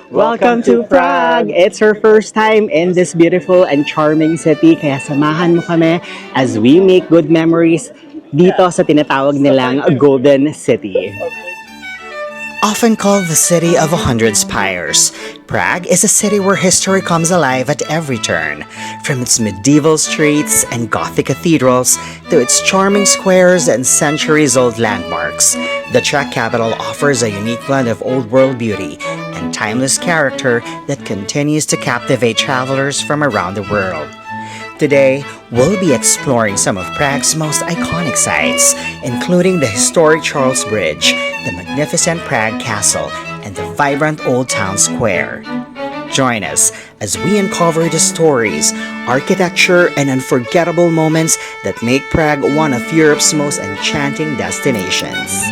Welcome to Prague! It's her first time in this beautiful and charming city, kaya samahan mo kami as we make good memories dito sa tinatawag nilang Golden City. Often called the city of 100 spires, Prague is a city where history comes alive at every turn. From its medieval streets and Gothic cathedrals to its charming squares and centuries-old landmarks, the Czech capital offers a unique blend of old-world beauty and timeless character that continues to captivate travelers from around the world. Today, we'll be exploring some of Prague's most iconic sites, including the historic Charles Bridge, the magnificent Prague Castle, and the vibrant Old Town Square. Join us as we uncover the stories, architecture, and unforgettable moments that make Prague one of Europe's most enchanting destinations.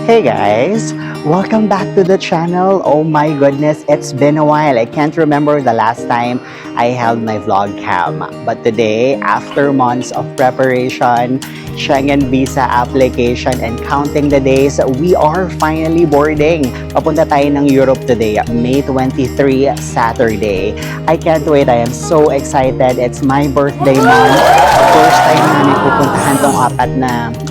Hey guys! Welcome back to the channel. Oh my goodness, it's been a while. I can't remember the last time I held my vlog cam. But today, after months of preparation, Schengen visa application, and counting the days, we are finally boarding. Papunta tayo ng Europe today, May 23, Saturday. I can't wait. I am so excited. It's my birthday month. First time namin pupuntahan tong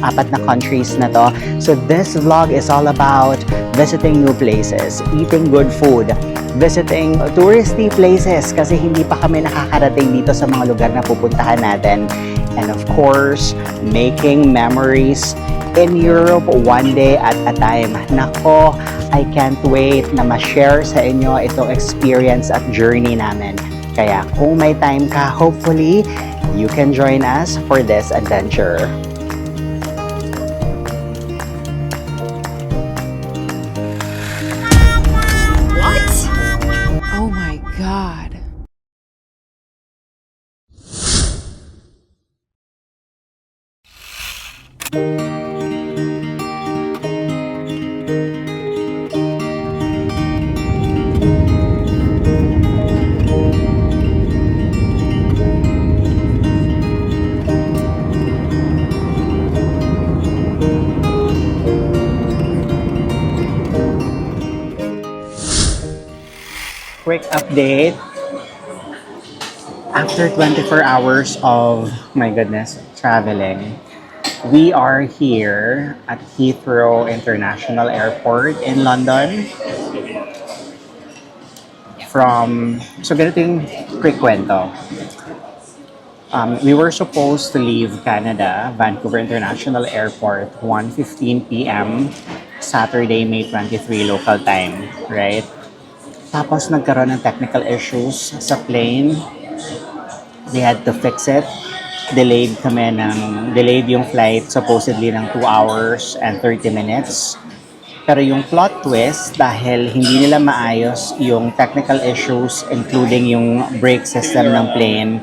apat na countries na to. So this vlog is all about visiting new places, eating good food, visiting touristy places kasi hindi pa kami nakakarating dito sa mga lugar na pupuntahan natin. And of course, making memories in Europe one day at a time. Nako, I can't wait na ma-share sa inyo itong experience at journey namin. Kaya kung may time ka, hopefully, you can join us for this adventure. What? Oh my god. Quick update. After 24 hours of, my goodness, traveling, we are here at Heathrow International Airport in London. So ganito yung quick kwento. We were supposed to leave Canada, Vancouver International Airport, 1:15 p.m. Saturday, May 23 local time, right? Tapos nagkaroon ng technical issues sa plane. They had to fix it. Delayed yung flight supposedly ng 2 hours and 30 minutes. Pero yung plot twist, dahil hindi nila maayos yung technical issues, including yung brake system ng plane,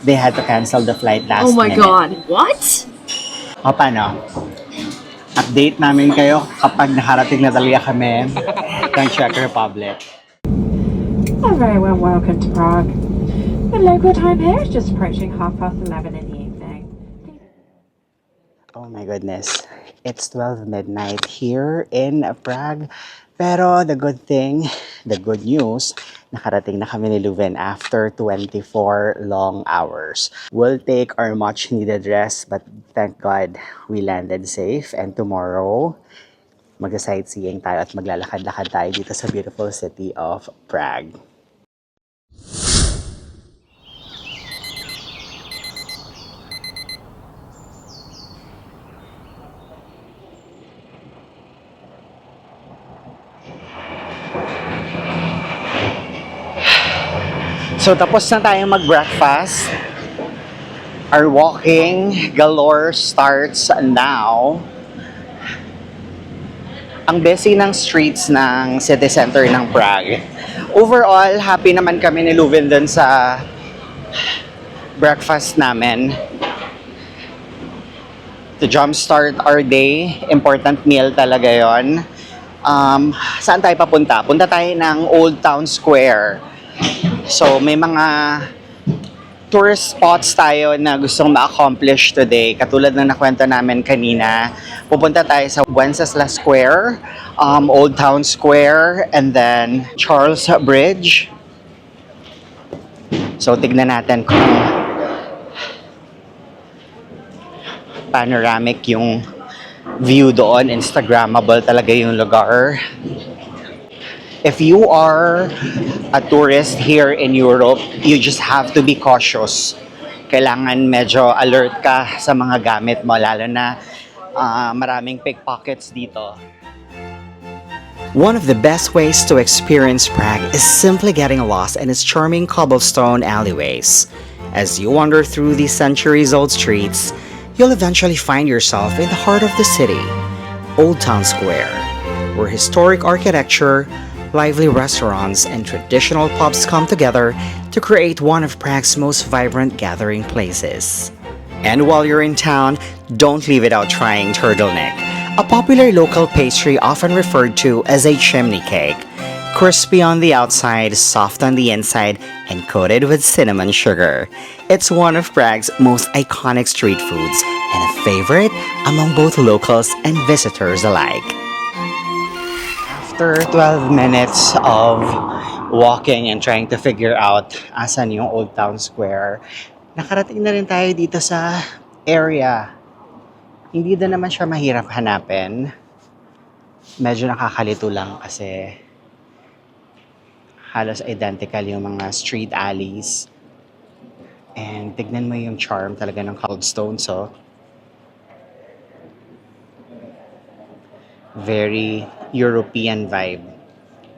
they had to cancel the flight last minute. Oh my god. What? O paano? Update namin kayo kapag nakarating na talaga kami ng Czech Republic. A very warm welcome to Prague. The local time here is just approaching 11:30 in the evening. Oh my goodness. It's 12 midnight here in Prague. Pero the good news, nakarating na kami ni Leuven after 24 long hours. We'll take our much needed rest, but thank God we landed safe. And tomorrow, mag-sightseeing tayo at maglalakad-lakad tayo dito sa beautiful city of Prague. So tapos na tayong mag-breakfast. Our walking galore starts now. Ang busy ng streets ng city center ng Prague. Overall, happy naman kami ni Leuven dun sa breakfast namin. To jumpstart our day, important meal talaga yon. Saan tayo papunta? Punta tayo ng Old Town Square. So, may mga tourist spots tayo na gustong ma-accomplish today. Katulad ng nakwento namin kanina, pupunta tayo sa Wenceslas Square, Old Town Square, and then Charles Bridge. So, tignan natin kung panoramic yung view doon. Instagrammable talaga yung lugar. If you are a tourist here in Europe, you just have to be cautious. Kailangan medyo alert ka sa mga gamit mo, lalo na maraming pickpockets dito. One of the best ways to experience Prague is simply getting lost in its charming cobblestone alleyways. As you wander through these centuries-old streets, you'll eventually find yourself in the heart of the city, Old Town Square, where historic architecture, lively restaurants, and traditional pubs come together to create one of Prague's most vibrant gathering places. And while you're in town, don't leave it out trying turtleneck, a popular local pastry often referred to as a chimney cake. Crispy on the outside, soft on the inside, and coated with cinnamon sugar. It's one of Prague's most iconic street foods and a favorite among both locals and visitors alike. After 12 minutes of walking and trying to figure out asan yung Old Town Square, nakarating na rin tayo dito sa area. Hindi na naman siya mahirap hanapin. Medyo nakakalito lang kasi halos identical yung mga street alleys. And tignan mo yung charm talaga ng cobblestone. So, very European vibe.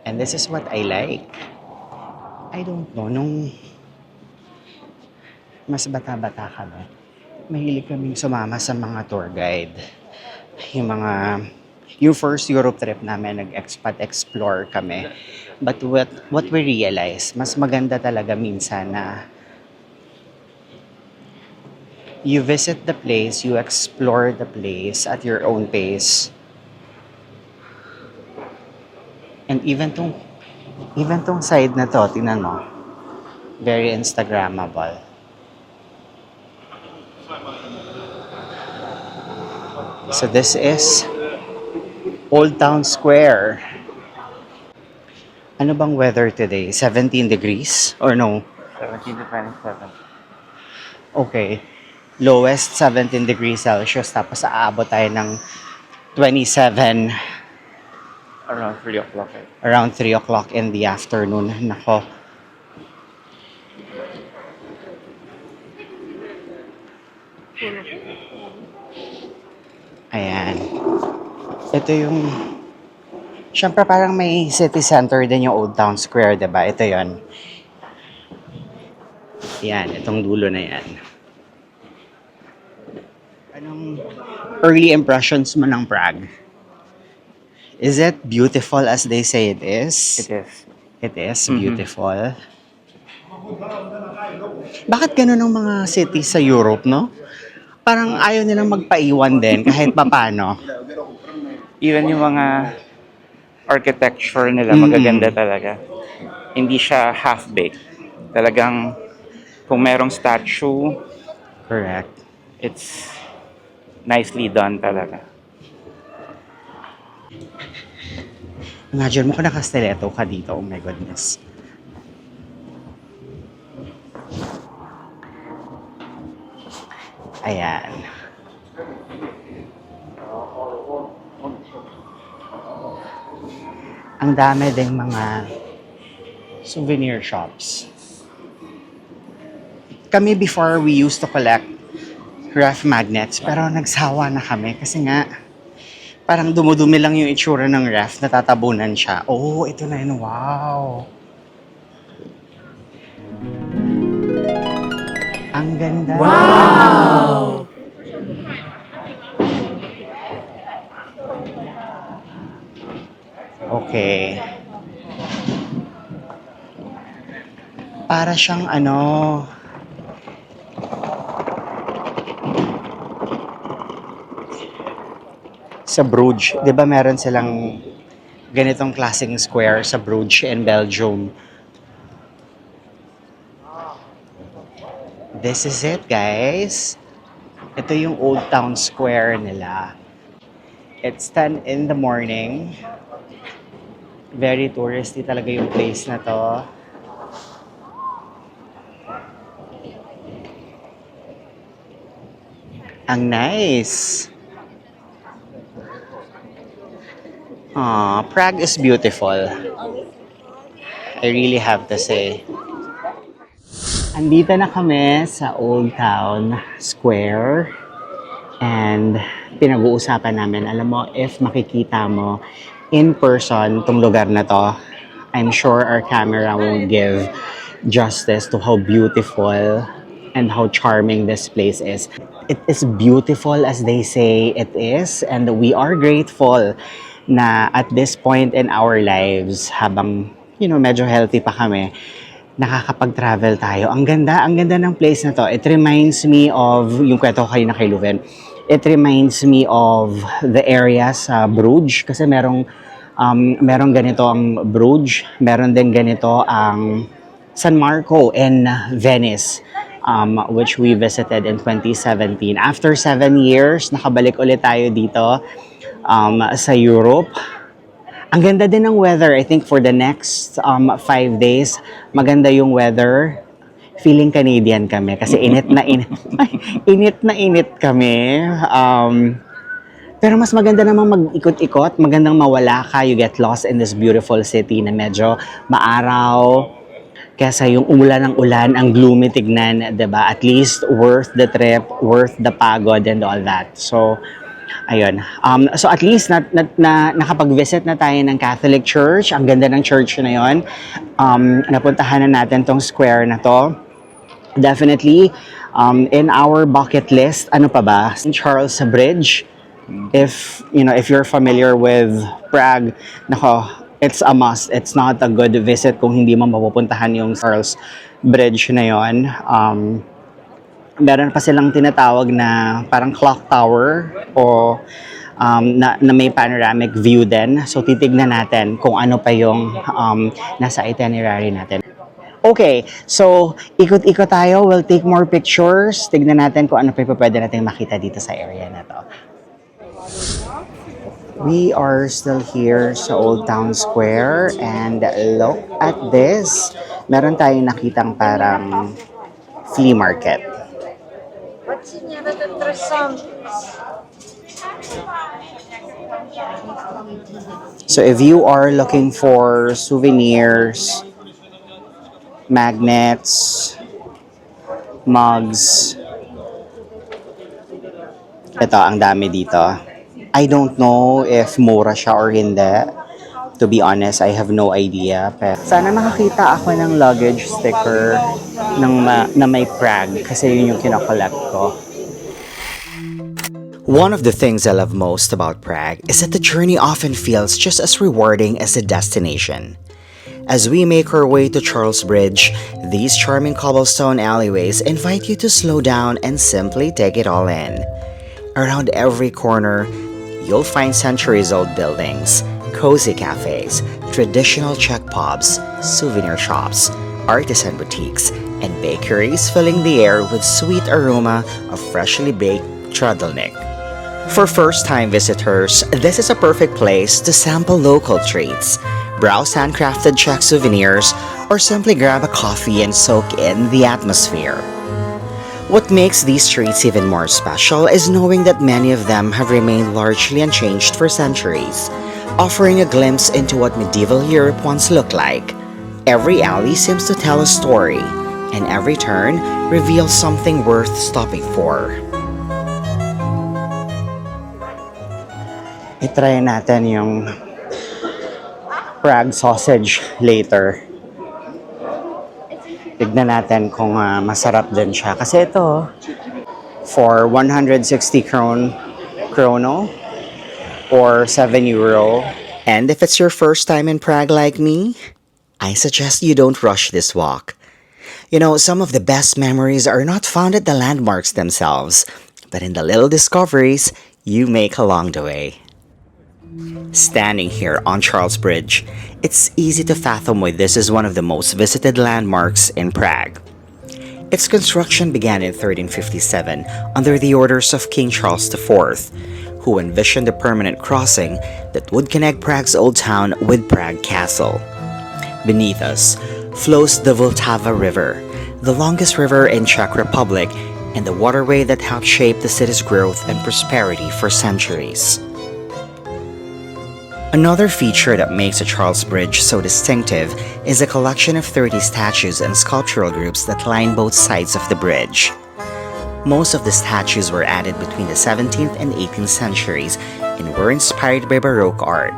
And this is what I like. I don't know, nung mas bata-bata kami, mahilig kaming sumama sa mga tour guide. Yung first Europe trip namin, nag-expat explore kami. But what we realized, mas maganda talaga minsan na you visit the place, you explore the place at your own pace. And even tong side na to, tingnan mo, very Instagrammable. So this is Old Town Square. Ano bang weather today? 17 degrees? Or no? 17 to 27. Okay. Lowest 17 degrees Celsius. Tapos aabot tayo ng 27 Around 3 o'clock. around 3 o'clock in the afternoon. Nako. Ayan. Ito yung... Siyempre parang may city center din yung Old Town Square, diba? Ito yon. Yan, itong dulo na yan. Anong early impressions mo ng Prague? Is it beautiful as they say it is? It is. It is beautiful. Bakit ganun ang mga cities sa Europe, no? Parang ayaw nilang magpaiwan din kahit papano. Even yung mga architecture nila, magaganda talaga. Hindi siya half-baked. Talagang, kung merong statue, Correct. it's nicely done talaga. Imagine mo kung naka-stiletto ka dito. Oh my goodness. Ayan. Ang dami ding mga souvenir shops. Kami before, we used to collect ref magnets, pero nagsawa na kami kasi nga parang dumudumi lang yung itsura ng ref, natatabunan siya. Oh, ito na yun. Wow! Ang ganda. Wow! Okay. Para siyang ano... Sa Bruges, di ba meron silang ganitong klaseng square sa Bruges in Belgium. This is it, guys. Ito yung Old Town Square nila. It's 10 in the morning. Very touristy talaga yung place na to. Ang nice. Prague is beautiful. I really have to say. Andito na kami sa Old Town Square. And pinag-uusapan namin, alam mo, if makikita mo in person tong lugar na to, I'm sure our camera won't give justice to how beautiful and how charming this place is. It is beautiful as they say it is, and we are grateful na at this point in our lives, habang, medyo healthy pa kami, nakakapag-travel tayo. Ang ganda ng place na to. It reminds me of, yung kwento ko kayo na kay Luven, it reminds me of the area sa Bruges, kasi merong ganito ang Bruges, meron din ganito ang San Marco in Venice, which we visited in 2017. After 7 years, nakabalik ulit tayo dito sa Europe. Ang ganda din ng weather. I think for the next 5 days, maganda yung weather. Feeling Canadian kami kasi init na init kami. Pero mas maganda namang mag-ikot-ikot, magandang mawala ka, you get lost in this beautiful city na medyo maaraw, kesa yung umulan ng ulan, ang gloomy tignan, 'di ba? At least worth the trip, worth the pagod and all that. So, ayun. So at least nakapag-visit na tayo ng Catholic Church. Ang ganda ng church na 'yon. Napuntahan na natin tong square na 'to. Definitely, in our bucket list, ano pa ba? St. Charles Bridge. If you're familiar with Prague, nako, it's a must. It's not a good visit kung hindi mo mapupuntahan yung Charles Bridge na yon. Meron pa silang tinatawag na parang clock tower o na may panoramic view din. So titignan natin kung ano pa yung nasa itinerary natin. Okay, so ikot-ikot tayo. We'll take more pictures. Tignan natin kung ano pa yung pwede natin makita dito sa area na to. We are still here sa Old Town Square and look at this. Meron tayong nakitang parang flea market. So if you are looking for souvenirs, magnets, mugs, ito, ang dami dito. I don't know if mura siya or hindi. To be honest, I have no idea. Pero sana makakita ako ng luggage sticker na may Prague kasi yun yung kinokollect ko. One of the things I love most about Prague is that the journey often feels just as rewarding as the destination. As we make our way to Charles Bridge, these charming cobblestone alleyways invite you to slow down and simply take it all in. Around every corner, you'll find centuries-old buildings, cozy cafes, traditional Czech pubs, souvenir shops, artisan boutiques, and bakeries filling the air with sweet aroma of freshly baked tradelnik. For first-time visitors, this is a perfect place to sample local treats, browse handcrafted Czech souvenirs, or simply grab a coffee and soak in the atmosphere. What makes these streets even more special is knowing that many of them have remained largely unchanged for centuries, offering a glimpse into what medieval Europe once looked like. Every alley seems to tell a story, and every turn reveals something worth stopping for. I-try natin yung Prague sausage later. Tignan natin kung masarap din siya. Kasi ito, for 160 krono or 7 euro. And if it's your first time in Prague like me, I suggest you don't rush this walk. You know, some of the best memories are not found at the landmarks themselves, but in the little discoveries you make along the way. Standing here on Charles Bridge, it's easy to fathom why this is one of the most visited landmarks in Prague. Its construction began in 1357 under the orders of King Charles IV, who envisioned a permanent crossing that would connect Prague's old town with Prague Castle. Beneath us flows the Vltava River, the longest river in Czech Republic and the waterway that helped shape the city's growth and prosperity for centuries. Another feature that makes the Charles Bridge so distinctive is a collection of 30 statues and sculptural groups that line both sides of the bridge. Most of the statues were added between the 17th and 18th centuries and were inspired by Baroque art,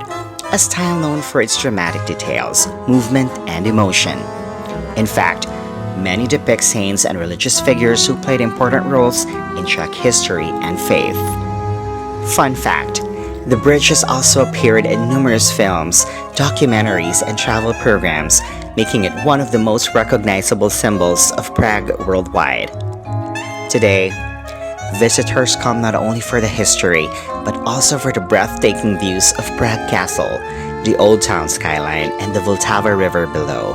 a style known for its dramatic details, movement, and emotion. In fact, many depict saints and religious figures who played important roles in Czech history and faith. Fun fact: the bridge has also appeared in numerous films, documentaries, and travel programs, making it one of the most recognizable symbols of Prague worldwide. Today, visitors come not only for the history, but also for the breathtaking views of Prague Castle, the Old Town skyline, and the Vltava River below.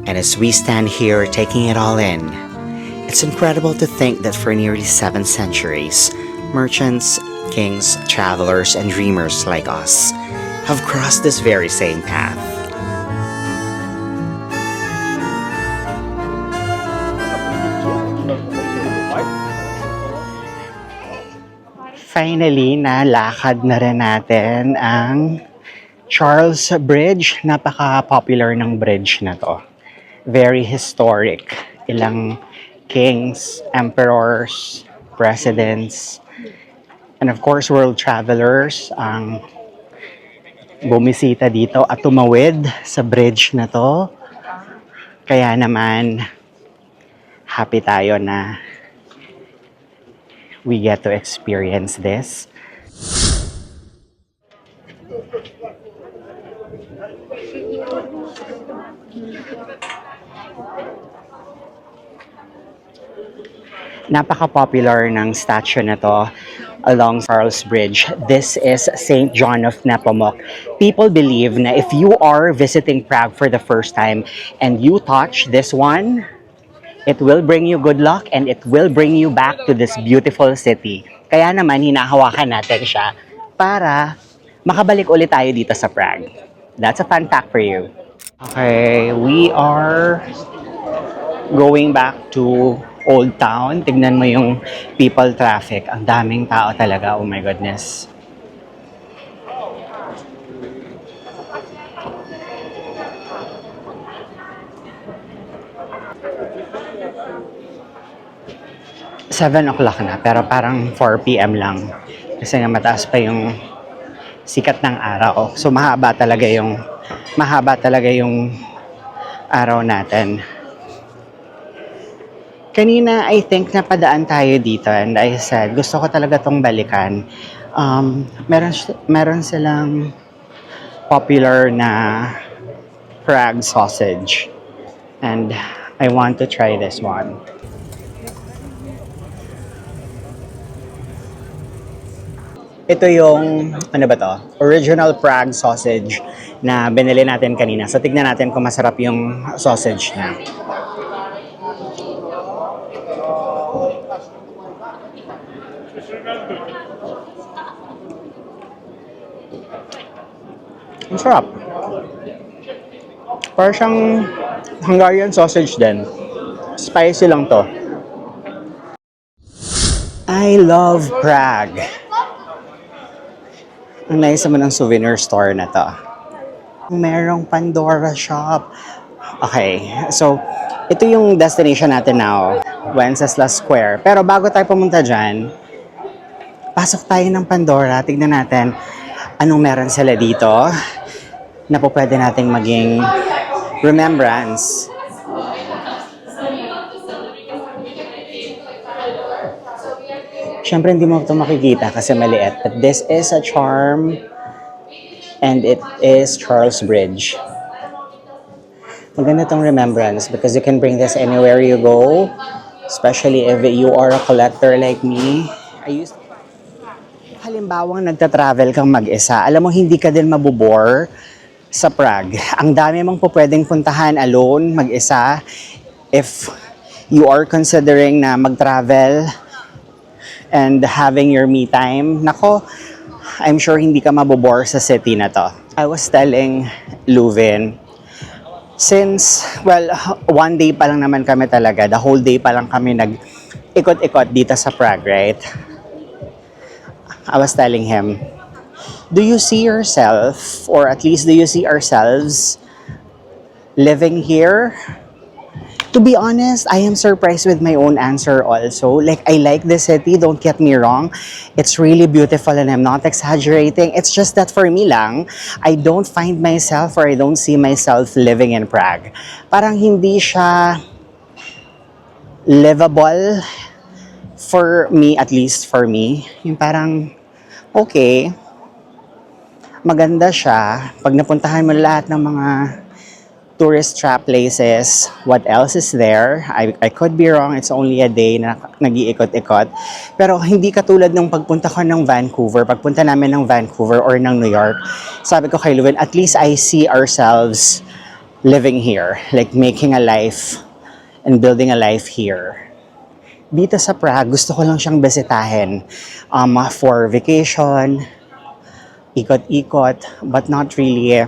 And as we stand here taking it all in, it's incredible to think that for nearly 7 centuries, merchants, kings, travelers, and dreamers like us have crossed this very same path. Finally, nalakad na rin natin ang Charles Bridge. Napaka-popular ng bridge na to. Very historic. Ilang kings, emperors, presidents, and of course, world travelers ang bumisita dito at tumawid sa bridge na to. Kaya naman, happy tayo na we get to experience this. Napaka-popular ng statue na to along Charles Bridge. This is St. John of Nepomuk. People believe na if you are visiting Prague for the first time and you touch this one, it will bring you good luck and it will bring you back to this beautiful city. Kaya naman, hinahawakan natin siya para makabalik ulit tayo dito sa Prague. That's a fun fact for you. Okay, we are going back to Old Town. Tignan mo yung people traffic. Ang daming tao talaga. Oh my goodness. Seven o'clock na, pero parang 4 p.m. lang. Kasi nga mataas pa yung sikat ng araw. So mahaba talaga yung araw natin. Kanina, I think napadaan tayo dito and I said, gusto ko talaga tong balikan. Meron silang popular na Prague sausage. And I want to try this one. Ito yung, ano ba to? Original Prague sausage na binili natin kanina. So tignan natin kung masarap yung sausage niya. Ang sarap. Parang siyang Hungarian sausage din. Spicy lang to. I love Prague. Ang nice naman ng souvenir store na to. Merong Pandora shop. Okay, so ito yung destination natin now, Wenceslas Square. Pero bago tayo pumunta dyan, pasok tayo ng Pandora. Tignan natin anong meron sila dito na po pwede nating maging remembrance. Siyempre hindi mo ito makikita kasi maliit. But this is a charm and it is Charles Bridge. Maganda itong remembrance because you can bring this anywhere you go. Especially if you are a collector like me. Halika halimbawang nagta-travel kang mag-isa, alam mo hindi ka din mabobore sa Prague. Ang dami mong po pwedeng puntahan alone, mag-isa. If you are considering na mag-travel and having your me time, nako, I'm sure hindi ka mabobore sa city na to. I was telling Luvin, since, well, one day pa lang naman kami talaga, the whole day pa lang kami nag-ikot-ikot dito sa Prague, right? I was telling him, do you see yourself, or at least do you see ourselves living here? To be honest, I am surprised with my own answer also. Like, I like the city, don't get me wrong. It's really beautiful and I'm not exaggerating. It's just that for me lang, I don't find myself or I don't see myself living in Prague. Parang hindi siya livable for me, at least for me. Yung parang, okay, maganda siya. Pag napuntahan mo lahat ng mga tourist trap places, what else is there? I could be wrong, it's only a day na nag-iikot-ikot. Pero hindi katulad ng pagpunta ko ng Vancouver, pagpunta namin ng Vancouver or ng New York, sabi ko kay Luvin, at least I see ourselves living here, like making a life and building a life here. Dito sa Prague, gusto ko lang siyang bisitahin for vacation, ikot-ikot, but not really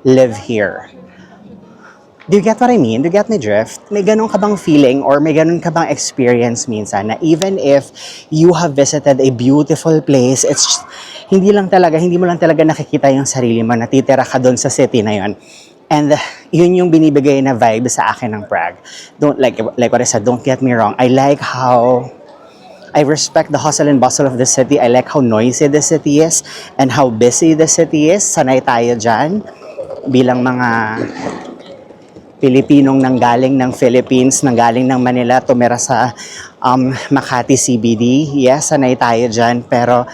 live here. Do you get what I mean? Do you get my drift? May ganun ka bang feeling or may ganun ka bang experience minsan na even if you have visited a beautiful place, hindi mo lang talaga nakikita yung sarili mo, natitira ka doon sa city na yon. And yun yung binibigay na vibe sa akin ng Prague. Don't like what I said, don't get me wrong. I like how I respect the hustle and bustle of the city. I like how noisy the city is and how busy the city is. Sanay tayo dyan bilang mga Pilipinong nanggaling ng Philippines, nanggaling ng Manila, tumira sa Makati CBD. Yes, sanay tayo dyan. Pero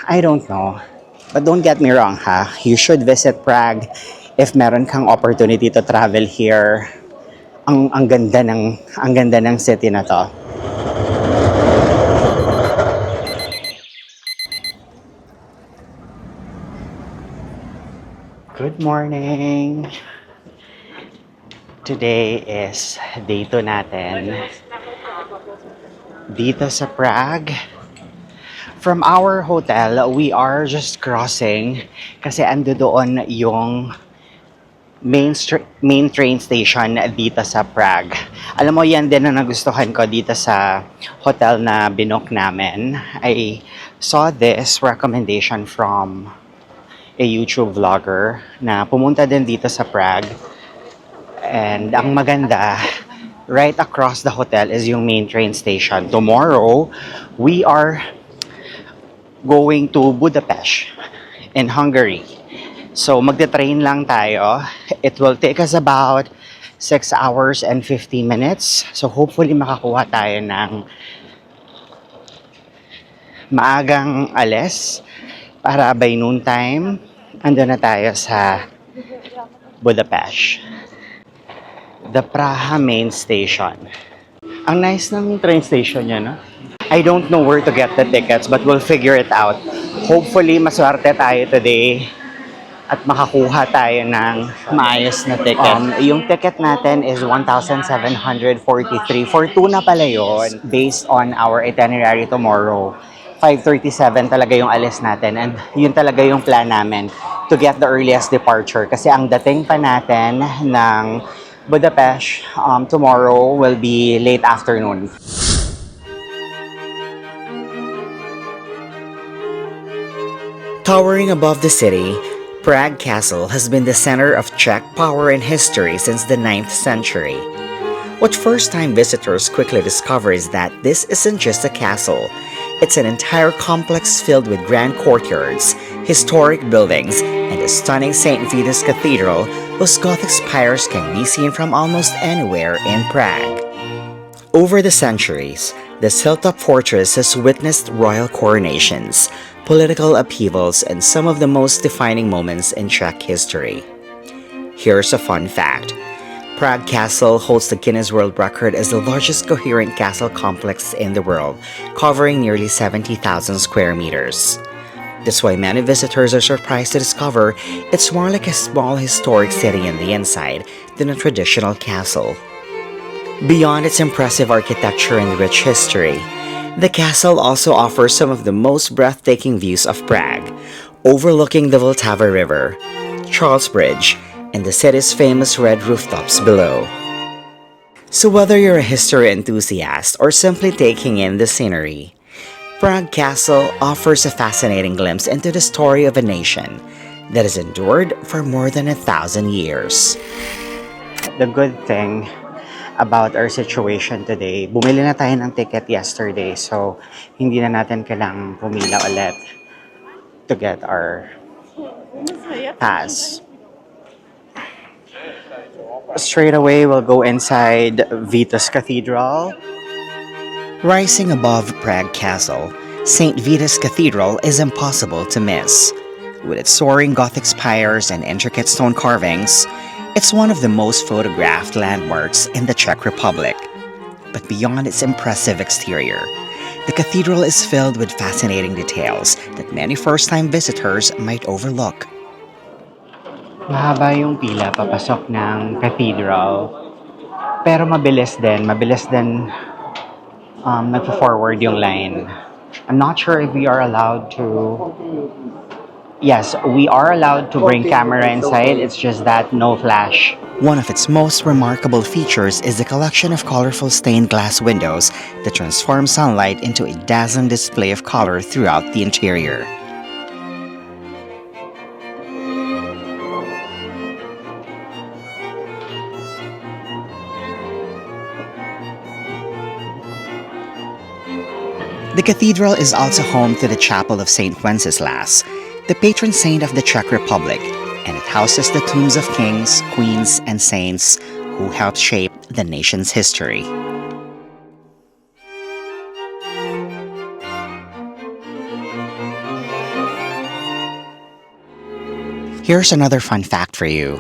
I don't know. But don't get me wrong ha. You should visit Prague if meron kang opportunity to travel here. Ang ganda ng city na to. Good morning. Today is day 2 natin dito sa Prague. From our hotel, we are just crossing kasi ando doon yung main train station dito sa Prague. Alam mo, yan din na nagustuhan ko dito sa hotel na binook namin. I saw this recommendation from a YouTube vlogger na pumunta din dito sa Prague. And ang maganda, right across the hotel is yung main train station. Tomorrow, we are going to Budapest in Hungary. So magte-train lang tayo. It will take us about 6 hours and 50 minutes. So hopefully makakuha tayo ng maagang alis para by noon time, andun na tayo sa Budapest. The Praha main station. Ang nice ng train station niya, no? I don't know where to get the tickets but we'll figure it out. Hopefully maswerte tayo today at makakuha tayo ng maayos na ticket. Yung ticket natin is 1,743. For 2 na pala yun, based on our itinerary tomorrow. 5:37 talaga yung alis natin and yun talaga yung plan namin to get the earliest departure. Kasi ang dating pa natin ng Budapest tomorrow will be late afternoon. Towering above the city, Prague Castle has been the center of Czech power and history since the 9th century. What first-time visitors quickly discover is that this isn't just a castle. It's an entire complex filled with grand courtyards, historic buildings, and a stunning St. Vitus Cathedral whose Gothic spires can be seen from almost anywhere in Prague. Over the centuries, this hilltop fortress has witnessed royal coronations, political upheavals, and some of the most defining moments in Czech history. Here's a fun fact. Prague Castle holds the Guinness World Record as the largest coherent castle complex in the world, covering nearly 70,000 square meters. That's why many visitors are surprised to discover it's more like a small historic city in the inside than a traditional castle. Beyond its impressive architecture and rich history, the castle also offers some of the most breathtaking views of Prague, overlooking the Vltava River, Charles Bridge, and the city's famous red rooftops below. So whether you're a history enthusiast or simply taking in the scenery, Prague Castle offers a fascinating glimpse into the story of a nation that has endured for more than 1,000 years. The good thing about our situation today, bumili na tayo ng ticket yesterday, so hindi na natin kailangang pumila ulit to get our pass. Straight away, we'll go inside Vitus Cathedral. Rising above Prague Castle, St. Vitus Cathedral is impossible to miss. With its soaring Gothic spires and intricate stone carvings, it's one of the most photographed landmarks in the Czech Republic. But beyond its impressive exterior, the cathedral is filled with fascinating details that many first-time visitors might overlook. Mahaba yung pila papasok ng cathedral. Pero mabilis din nagpo-forward yung line. I'm not sure if we are allowed to... Yes, we are allowed to bring camera inside. It's just that no flash. One of its most remarkable features is the collection of colorful stained glass windows that transform sunlight into a dazzling display of color throughout the interior. The cathedral is also home to the Chapel of St. Wenceslas, the patron saint of the Czech Republic, and it houses the tombs of kings, queens, and saints who helped shape the nation's history. Here's another fun fact for you.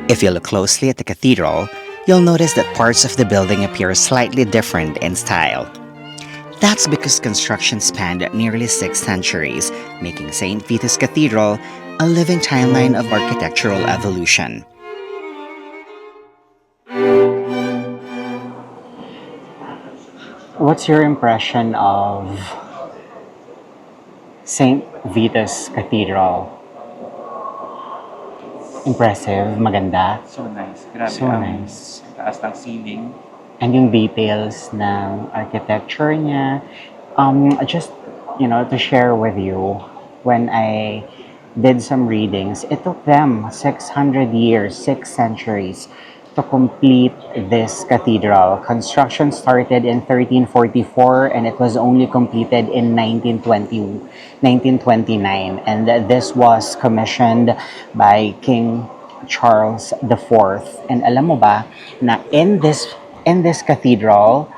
If you look closely at the cathedral, you'll notice that parts of the building appear slightly different in style. That's because construction spanned nearly 6 centuries, making St. Vitus Cathedral a living timeline of architectural evolution. What's your impression of St. Vitus Cathedral? Impressive, maganda. So nice. Grabe So ang nice. taas ng ceiling. And yung details ng architecture niya. Just, to share with you, when I did some readings, it took them 600 years, 6 centuries to complete this cathedral. Construction started in 1344 and it was only completed in 1929. And this was commissioned by King Charles IV. And alam mo ba na in this cathedral,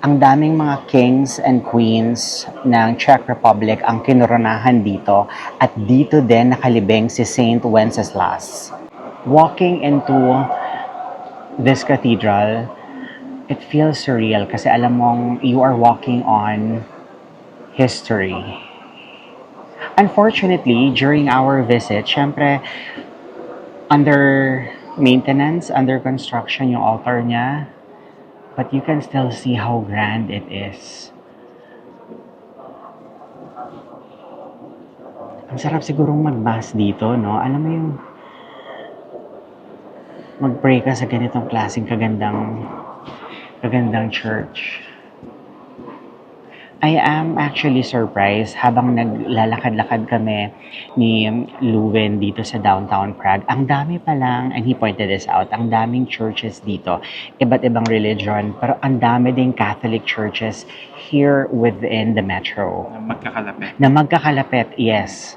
ang daming mga kings and queens ng Czech Republic ang kinoronahan dito at dito din nakalibing si Saint Wenceslas. Walking into this cathedral, it feels surreal kasi alam mong you are walking on history. Unfortunately, during our visit, syempre, under maintenance, under construction yung altar niya, but you can still see how grand it is. Ang sarap sigurong mag-mass dito, no? Alam mo yung mag-pray ka sa ganitong klaseng kagandang church. I am actually surprised habang naglalakad-lakad kami ni Lewin dito sa downtown Prague. Ang dami pa lang, and he pointed this out, ang daming churches dito, iba't ibang religion, pero ang dami ding Catholic churches here within the metro. Na magkakalapit, yes.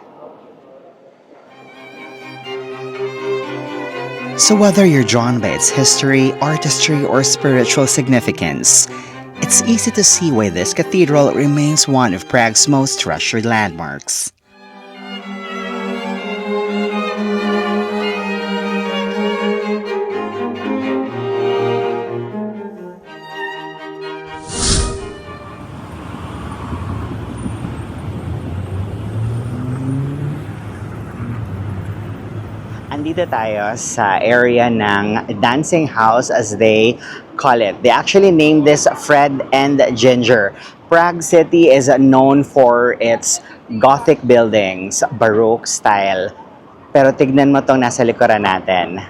So whether you're drawn by its history, artistry, or spiritual significance, it's easy to see why this cathedral remains one of Prague's most treasured landmarks. nandito tayo sa area ng Dancing House as they call it. They actually named this Fred and Ginger. Prague City is known for its Gothic buildings, Baroque style. Pero tignan mo tong nasa likuran natin.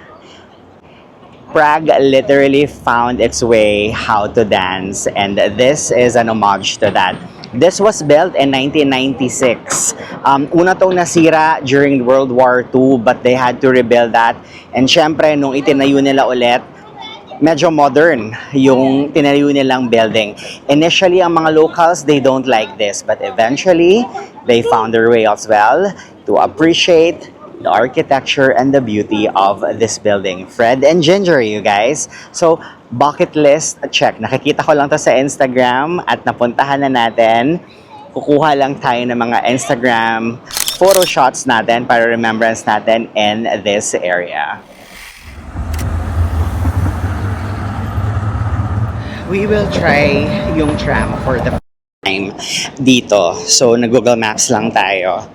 Prague literally found its way how to dance, and this is an homage to that. This was built in 1996. Una tong nasira during World War II, but they had to rebuild that. And syempre, nung itinayo nila ulit, medyo modern yung tinayo nilang building. Initially, ang mga locals, they don't like this. But eventually, they found their way as well to appreciate the architecture and the beauty of this building. Fred and Ginger, you guys. So, bucket list check. Nakikita ko lang to sa Instagram at napuntahan na natin. Kukuha lang tayo ng mga Instagram photo shots natin para remembrance natin in this area. We will try yung tram for the first time dito. So, nag-Google Maps lang tayo.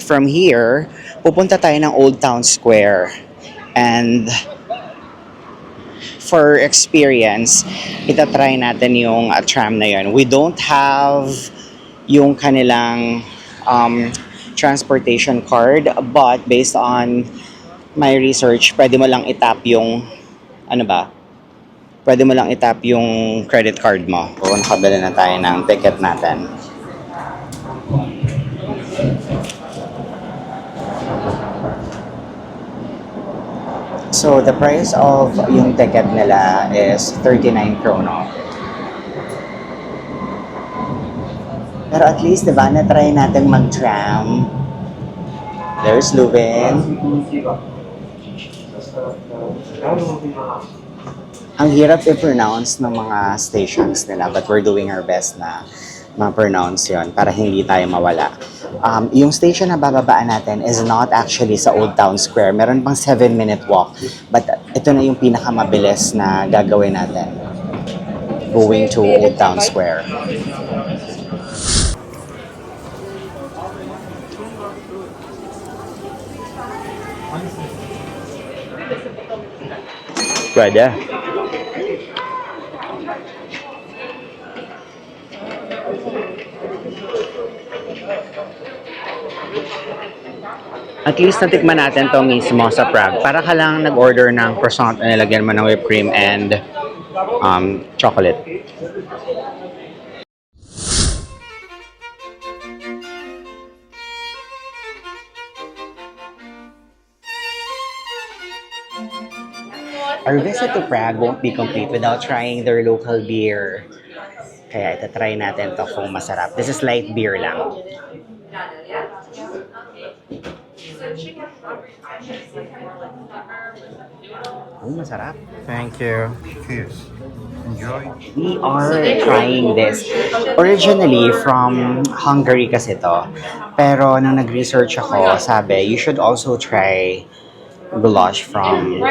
From here, pupunta tayo ng Old Town Square. And for experience, itatry natin yung tram na yun. We don't have yung kanilang transportation card, but based on my research, pwede mo lang itap yung, pwede mo lang itap yung credit card mo. So, nakabili na tayo ng ticket natin. So, the price of yung ticket nila is 39 krono. Pero at least, diba, na-try natin mag-tram. There's Leuven. Ang hirap i-pronounce ng mga stations nila, but we're doing our best na ma-pronounce yon para hindi tayo mawala. Yung station na bababaan natin is not actually sa Old Town Square. Meron pang 7-minute walk. But ito na yung pinakamabilis na gagawin natin. Going to Old Town Square. Pwede. At least natikman natin to mismo sa Prague. Para ka lang nag-order ng croissant na nilagyan mo ng whipped cream and chocolate. Our visit to Prague won't be complete without trying their local beer. Kaya itatry natin to kung masarap. This is light beer lang. Masarap. Thank you. Cheers. Enjoy. We are trying this. Originally, from Hungary kasi to. Pero nung nag-research ako, sabi, you should also try goulash from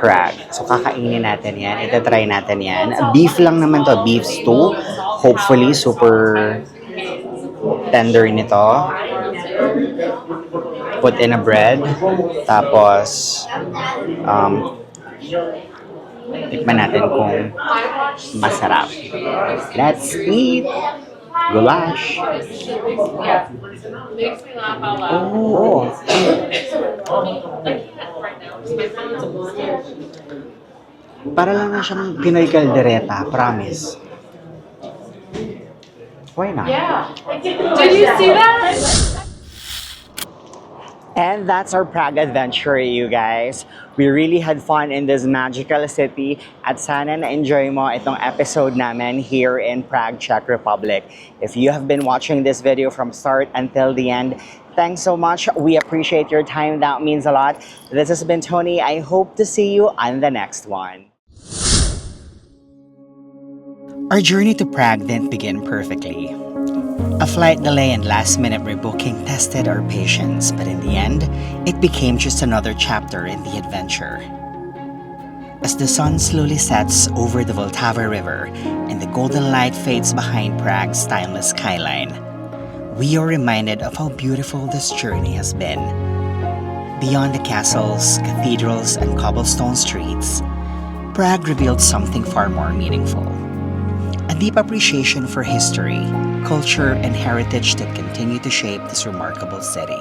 Prague. So, kakainin natin yan. Itatry natin yan. Beef lang naman to. Beef stew. Hopefully, super tender nito. Put in a bread. Tapos, tikman natin kung masarap. Let's eat goulash. Oh. Para lang na siyang Pinoy kaldereta, promise. Why not? Did you see that? And that's our Prague adventure, you guys. We really had fun in this magical city at sana na-enjoy mo itong episode namin here in Prague, Czech Republic. If you have been watching this video from start until the end, thanks so much. We appreciate your time. That means a lot. This has been Tony. I hope to see you on the next one. Our journey to Prague didn't begin perfectly. A flight delay and last-minute rebooking tested our patience, but in the end, it became just another chapter in the adventure. As the sun slowly sets over the Vltava River and the golden light fades behind Prague's timeless skyline, we are reminded of how beautiful this journey has been. Beyond the castles, cathedrals, and cobblestone streets, Prague revealed something far more meaningful. A deep appreciation for history, culture, and heritage that continue to shape this remarkable city.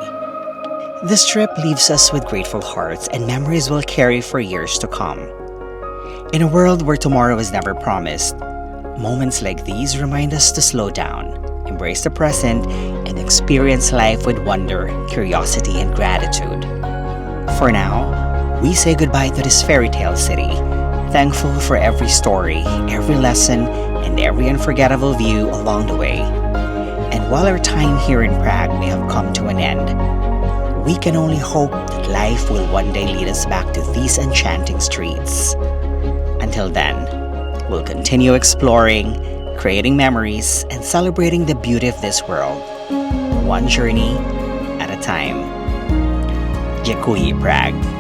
This trip leaves us with grateful hearts and memories we'll carry for years to come. In a world where tomorrow is never promised, moments like these remind us to slow down, embrace the present, and experience life with wonder, curiosity, and gratitude. For now, we say goodbye to this fairy tale city, thankful for every story, every lesson, and every unforgettable view along the way. And while our time here in Prague may have come to an end, we can only hope that life will one day lead us back to these enchanting streets. Until then, we'll continue exploring, creating memories, and celebrating the beauty of this world, one journey at a time. Dziękuję, Prague.